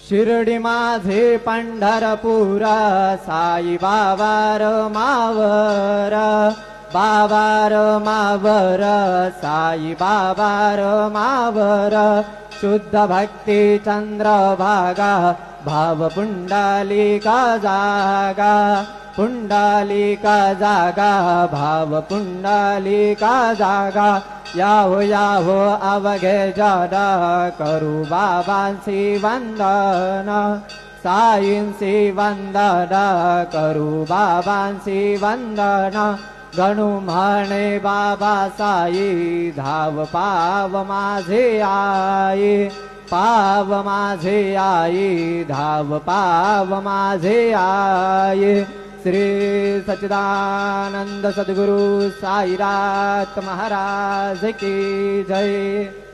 शिर्डी माझे पंढरपूर साई बाबार मावर बाबार मावर साई बाबार मावर शुद्ध भक्ती चंद्रभागा भाव पुंडलिका जागा पुंडलिका जागा भाव पुंडलिका जागा याहो याहो अवघे जन करू बाबांसी वंदन साईंसी वंदन करू बाबांसी वंदन गणू म्हणे बाबा साई धाव पाव माझे आई पाव माझे आई धाव पाव माझे आई। श्री सच्चिदानंद सद्गुरु साईनाथ महाराज की जय।